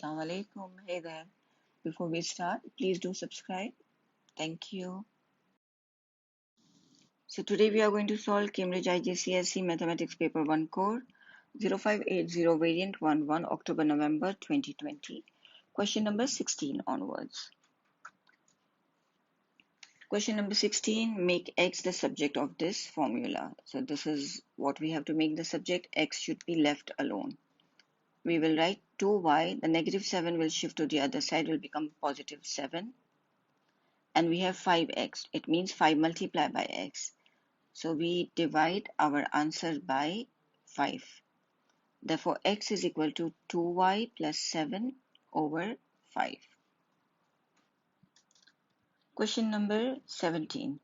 Assalamu alaikum. Hey there. Before we start, please do subscribe. Thank you. So today we are going to solve Cambridge IGCSE Mathematics Paper 1 Core 0580 Variant 11 October-November 2020. Question number 16 onwards. Question number 16, make x the subject of this formula. So this is what we have to make the subject. X should be left alone. We will write 2y, the negative 7 will shift to the other side, will become positive 7. And we have 5x. It means 5 multiplied by x. So we divide our answer by 5. Therefore, x is equal to 2y plus 7 over 5. Question number 17.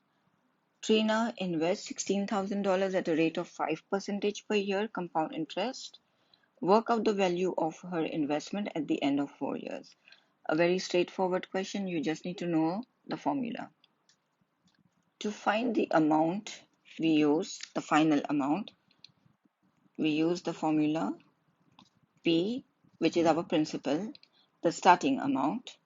Trina invests $16,000 at a rate of 5% per year compound interest. Work out the value of her investment at the end of 4 years. A very straightforward question. You just need to know the formula. To find the amount, we use the final amount. We use the formula P, which is our principal, the starting amount,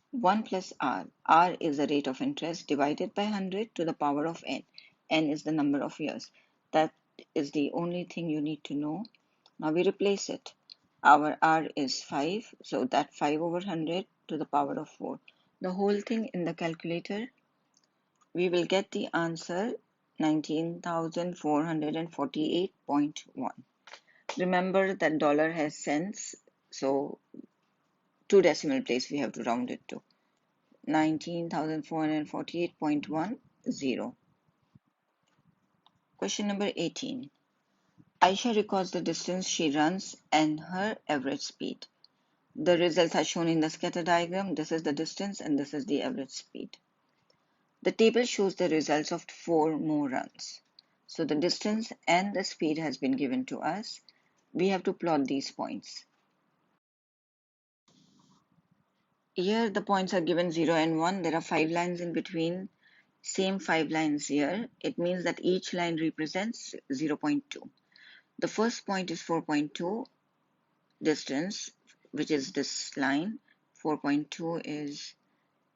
1 plus R. R is the rate of interest divided by 100 to the power of n. N is the number of years. That is the only thing you need to know. Now we replace it. Our R is 5, so that 5 over 100 to the power of 4. The whole thing in the calculator, we will get the answer 19,448.1. Remember that dollar has cents, so 2 decimal place we have to round it to. 19,448.10. Question number 18. Aisha records the distance she runs and her average speed. The results are shown in the scatter diagram. This is the distance and this is the average speed. The table shows the results of 4 more runs. So the distance and the speed has been given to us. We have to plot these points. Here the points are given 0 and 1. There are 5 lines in between. Same 5 lines here. It means that each line represents 0.2. The first point is 4.2 distance, which is this line. 4.2 is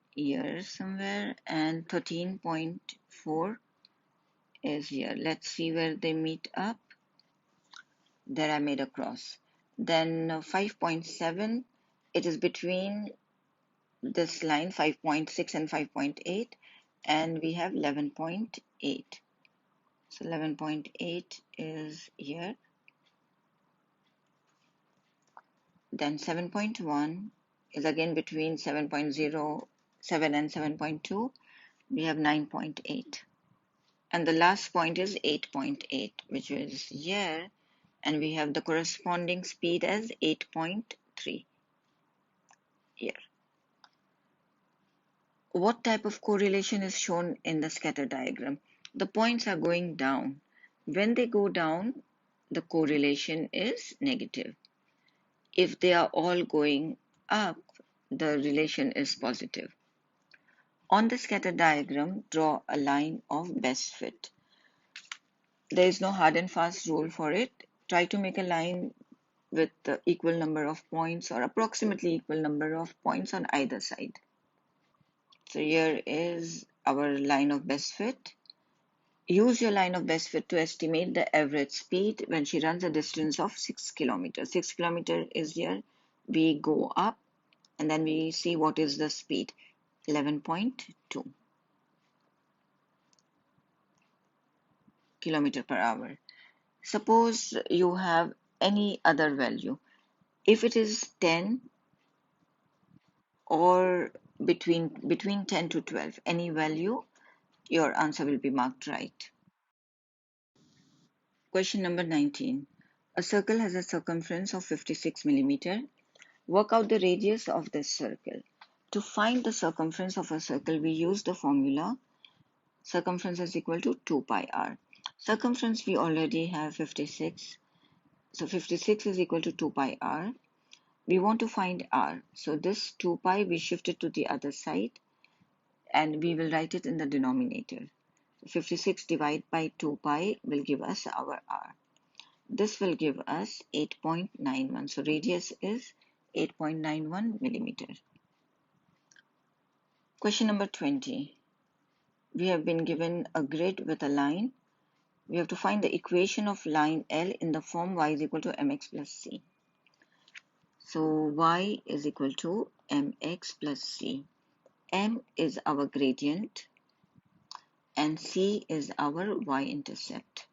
here somewhere, and 13.4 is here. Let's see where they meet up. There I made a cross. Then 5.7, it is between this line 5.6 and 5.8, and we have 11.8. So 11.8 is here. Then 7.1 is again between 7.07 and 7.2. We have 9.8. And the last point is 8.8, which is here. And we have the corresponding speed as 8.3 here. What type of correlation is shown in the scatter diagram? The points are going down. When they go down, the correlation is negative. If they are all going up, the relation is positive. On the scatter diagram, draw a line of best fit. There is no hard and fast rule for it. Try to make a line with the equal number of points or approximately equal number of points on either side. So here is our line of best fit. Use your line of best fit to estimate the average speed when she runs a distance of 6 kilometers. 6 kilometers is here. We go up and then we see what is the speed. 11.2 kilometer per hour. Suppose you have any other value. If it is 10 or between 10 to 12, any value, your answer will be marked right. Question number 19. A circle has a circumference of 56 millimeter. Work out the radius of this circle. To find the circumference of a circle, we use the formula circumference is equal to 2 pi r. Circumference we already have 56. So 56 is equal to 2 pi r. We want to find r. So this 2 pi we shift it to the other side and we will write it in the denominator. 56 divided by 2 pi will give us our r. This will give us 8.91. So radius is 8.91 millimeter. Question number 20. We have been given a grid with a line. We have to find the equation of line L in the form y is equal to mx plus c. So y is equal to mx plus c. M is our gradient and c is our y-intercept.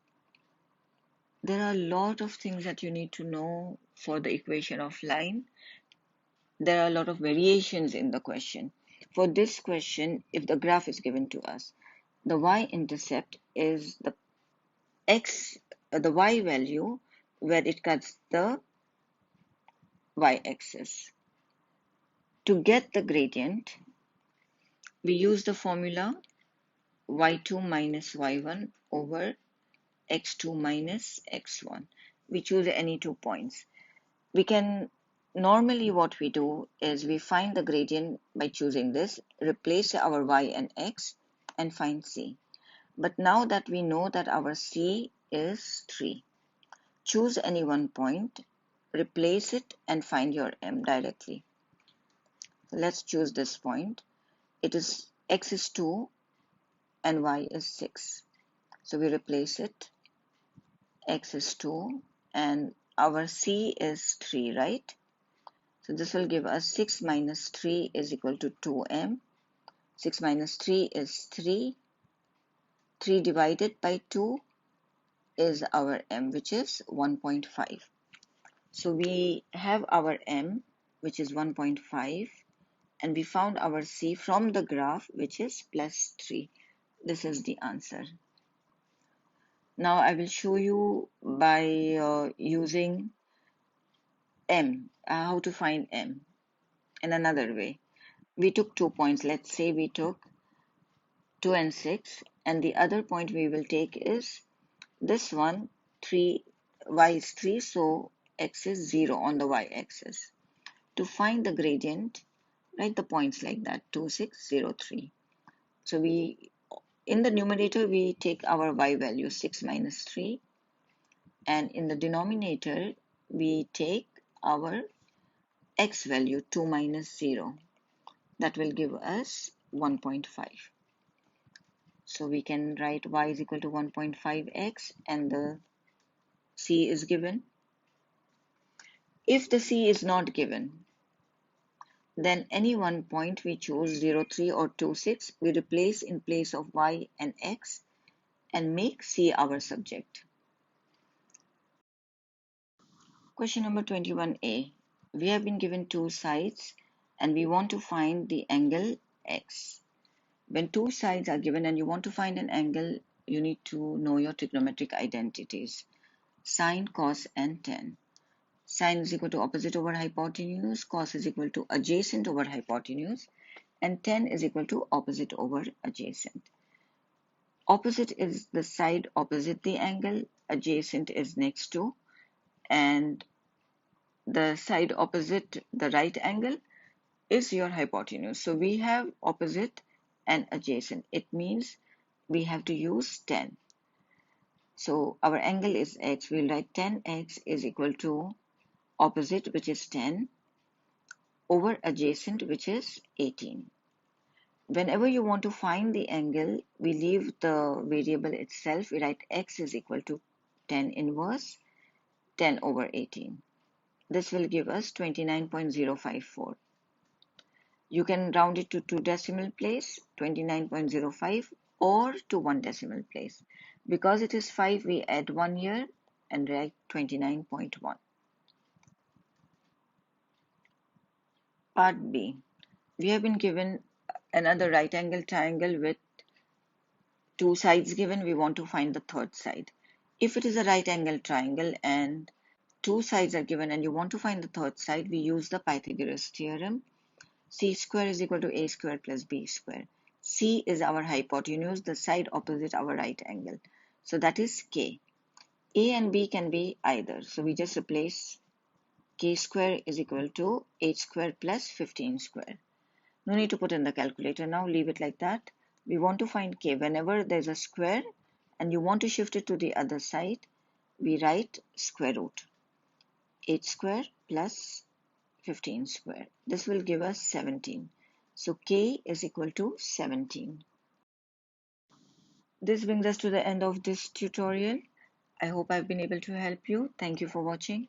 There are a lot of things that you need to know for the equation of line. There are a lot of variations in the question. For this question, if the graph is given to us, the y-intercept is the y value where it cuts the y-axis. To get the gradient, we use the formula y2 minus y1 over x2 minus x1. We choose any 2 points. We can normally what we do is we find the gradient by choosing this, replace our y and x and find c. But now that we know that our c is 3, choose any 1 point, replace it and find your m directly. Let's choose this point. It is x is 2 and y is 6. So we replace it. X is 2 and our c is 3, right? So this will give us 6 minus 3 is equal to 2m. 6 minus 3 is 3. 3 divided by 2 is our m, which is 1.5. So we have our m, which is 1.5, and we found our c from the graph, which is plus 3. This is the answer. Now I will show you by using m, how to find m in another way. We took 2 points. Let's say we took 2 and 6, and the other point we will take is this one, 3, y is 3, so x is 0 on the y-axis. To find the gradient, write the points like that, 2, 6, 0, 3. So in the numerator, we take our y value, 6 minus 3, and in the denominator, we take our x value, 2 minus 0. That will give us 1.5. So we can write y is equal to 1.5x and the c is given. If the c is not given, then any 1 point we choose 0, 3 or 2, 6, we replace in place of y and x and make c our subject. Question number 21a. We have been given 2 sides and we want to find the angle x. When 2 sides are given and you want to find an angle, you need to know your trigonometric identities, sine, cos, and tan. Sine is equal to opposite over hypotenuse, cos is equal to adjacent over hypotenuse, and tan is equal to opposite over adjacent. Opposite is the side opposite the angle, adjacent is next to, and the side opposite the right angle is your hypotenuse. So we have opposite and adjacent. It means we have to use tan. So our angle is x. We'll write tan x is equal to opposite, which is 10, over adjacent, which is 18. Whenever you want to find the angle, we leave the variable itself. We write x is equal to 10 inverse 10 over 18. This will give us 29.054. You can round it to 2 decimal place, 29.05, or to 1 decimal place. Because it is 5, we add 1 here and write 29.1. Part B. We have been given another right angle triangle with 2 sides given. We want to find the third side. If it is a right angle triangle and 2 sides are given and you want to find the third side, we use the Pythagoras Theorem. C square is equal to a square plus b square. C is our hypotenuse, the side opposite our right angle. So that is k. A and b can be either. So we just replace k square is equal to 8 square plus 15 square. No need to put in the calculator now, leave it like that. We want to find k. Whenever there's a square and you want to shift it to the other side, we write square root. 8 square plus 15 square. This will give us 17. So K is equal to 17. This brings us to the end of this tutorial. I hope I've been able to help you. Thank you for watching.